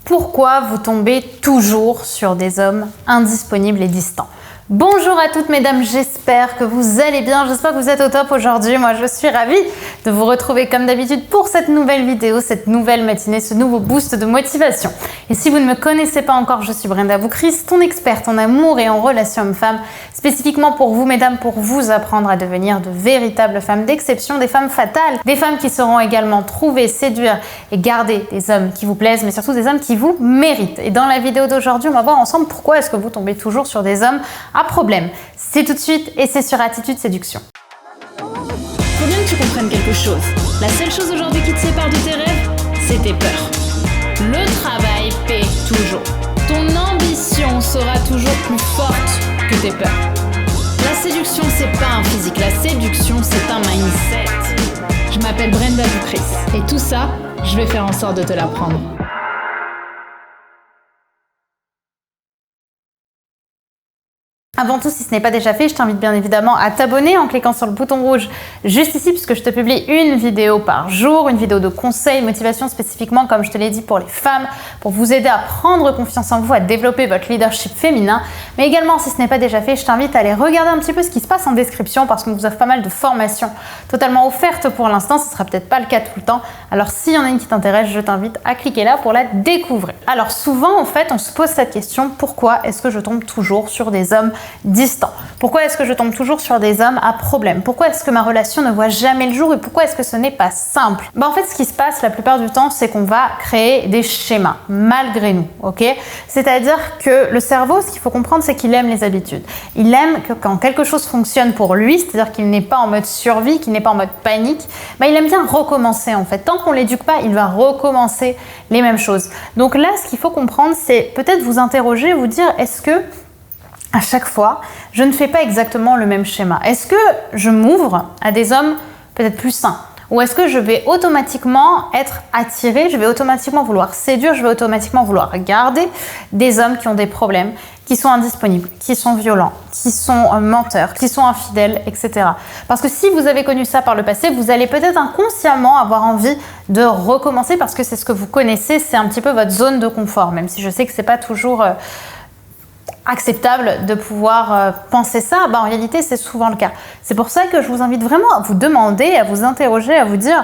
Pourquoi vous tombez toujours sur des hommes indisponibles et distants? Bonjour à toutes mesdames, j'espère que vous allez bien, j'espère que vous êtes au top aujourd'hui. Moi je suis ravie de vous retrouver comme d'habitude pour cette nouvelle vidéo, cette nouvelle matinée, ce nouveau boost de motivation. Et si vous ne me connaissez pas encore, je suis Brenda Boukris, ton experte en amour et en relations hommes-femmes, spécifiquement pour vous mesdames, pour vous apprendre à devenir de véritables femmes d'exception, des femmes fatales, des femmes qui sauront également trouver, séduire et garder des hommes qui vous plaisent, mais surtout des hommes qui vous méritent. Et dans la vidéo d'aujourd'hui, on va voir ensemble pourquoi est-ce que vous tombez toujours sur des hommes à problème. C'est tout de suite et c'est sur Attitude Séduction. Faut bien que tu comprennes quelque chose. La seule chose aujourd'hui qui te sépare de tes rêves, c'est tes peurs. Le travail paie toujours. Ton ambition sera toujours plus forte que tes peurs. La séduction, c'est pas un physique. La séduction, c'est un mindset. Je m'appelle Brenda Boukris. Et tout ça, je vais faire en sorte de te l'apprendre. Avant tout, si ce n'est pas déjà fait, je t'invite bien évidemment à t'abonner en cliquant sur le bouton rouge juste ici puisque je te publie une vidéo par jour, une vidéo de conseils, motivation spécifiquement comme je te l'ai dit pour les femmes, pour vous aider à prendre confiance en vous, à développer votre leadership féminin. Mais également, si ce n'est pas déjà fait, je t'invite à aller regarder un petit peu ce qui se passe en description parce qu'on vous offre pas mal de formations totalement offertes pour l'instant. Ce sera peut-être pas le cas tout le temps. Alors s'il y en a une qui t'intéresse, je t'invite à cliquer là pour la découvrir. Alors souvent, en fait, on se pose cette question, pourquoi est-ce que je tombe toujours sur des hommes distants? Pourquoi est-ce que je tombe toujours sur des hommes à problème? Pourquoi est-ce que ma relation ne voit jamais le jour et pourquoi est-ce que ce n'est pas simple? En fait, ce qui se passe la plupart du temps, c'est qu'on va créer des schémas malgré nous, ok? C'est-à-dire que le cerveau, ce qu'il faut comprendre, c'est qu'il aime les habitudes. Il aime que quand quelque chose fonctionne pour lui, c'est-à-dire qu'il n'est pas en mode survie, qu'il n'est pas en mode panique, il aime bien recommencer en fait. Tant qu'on l'éduque pas, il va recommencer les mêmes choses. Donc là, ce qu'il faut comprendre, c'est peut-être vous interroger, vous dire, est-ce que à chaque fois, je ne fais pas exactement le même schéma? Est-ce que je m'ouvre à des hommes peut-être plus sains? Ou est-ce que je vais automatiquement être attirée, je vais automatiquement vouloir séduire, je vais automatiquement vouloir garder des hommes qui ont des problèmes, qui sont indisponibles, qui sont violents, qui sont menteurs, qui sont infidèles, etc. Parce que si vous avez connu ça par le passé, vous allez peut-être inconsciemment avoir envie de recommencer parce que c'est ce que vous connaissez, c'est un petit peu votre zone de confort, même si je sais que c'est pas toujours acceptable de pouvoir penser ça, en réalité c'est souvent le cas. C'est pour ça que je vous invite vraiment à vous demander, à vous interroger, à vous dire,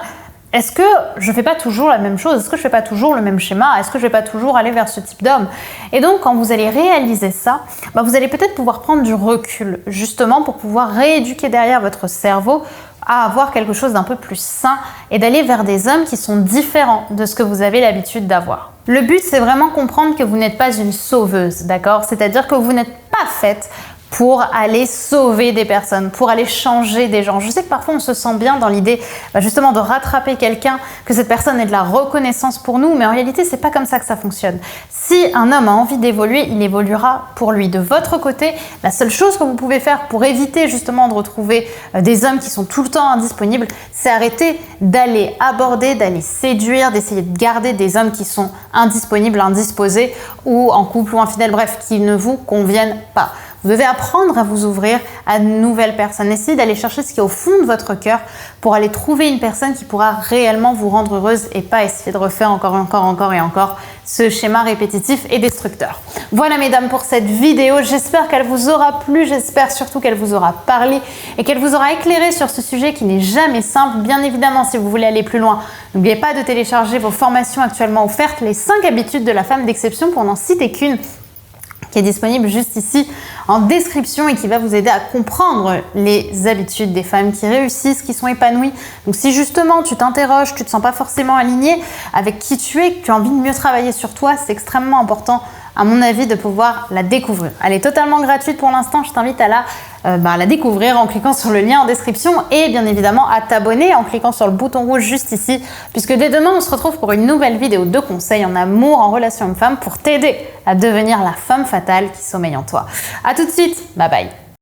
est-ce que je ne fais pas toujours la même chose? Est-ce que je ne fais pas toujours le même schéma? Est-ce que je ne vais pas toujours aller vers ce type d'homme? Et donc, quand vous allez réaliser ça, vous allez peut-être pouvoir prendre du recul, justement, pour pouvoir rééduquer derrière votre cerveau à avoir quelque chose d'un peu plus sain et d'aller vers des hommes qui sont différents de ce que vous avez l'habitude d'avoir. Le but, c'est vraiment comprendre que vous n'êtes pas une sauveuse, d'accord? C'est-à-dire que vous n'êtes pas faite pour aller sauver des personnes, pour aller changer des gens. Je sais que parfois on se sent bien dans l'idée justement de rattraper quelqu'un, que cette personne ait de la reconnaissance pour nous, mais en réalité c'est pas comme ça que ça fonctionne. Si un homme a envie d'évoluer, il évoluera pour lui. De votre côté, la seule chose que vous pouvez faire pour éviter justement de retrouver des hommes qui sont tout le temps indisponibles, c'est arrêter d'aller aborder, d'aller séduire, d'essayer de garder des hommes qui sont indisponibles, indisposés ou en couple ou infidèles, bref, qui ne vous conviennent pas. Vous devez apprendre à vous ouvrir à de nouvelles personnes. Essayez d'aller chercher ce qui est au fond de votre cœur pour aller trouver une personne qui pourra réellement vous rendre heureuse et pas essayer de refaire encore ce schéma répétitif et destructeur. Voilà mesdames pour cette vidéo. J'espère qu'elle vous aura plu. J'espère surtout qu'elle vous aura parlé et qu'elle vous aura éclairé sur ce sujet qui n'est jamais simple. Bien évidemment, si vous voulez aller plus loin, n'oubliez pas de télécharger vos formations actuellement offertes, les 5 habitudes de la femme d'exception pour n'en citer qu'une, qui est disponible juste ici en description et qui va vous aider à comprendre les habitudes des femmes qui réussissent, qui sont épanouies. Donc si justement tu t'interroges, tu te sens pas forcément aligné avec qui tu es, que tu as envie de mieux travailler sur toi, c'est extrêmement important à mon avis de pouvoir la découvrir. Elle est totalement gratuite pour l'instant, je t'invite à la découvrir en cliquant sur le lien en description et bien évidemment à t'abonner en cliquant sur le bouton rouge juste ici puisque dès demain on se retrouve pour une nouvelle vidéo de conseils en amour, en relation homme-femme pour t'aider à devenir la femme fatale qui sommeille en toi. À tout de suite, bye bye.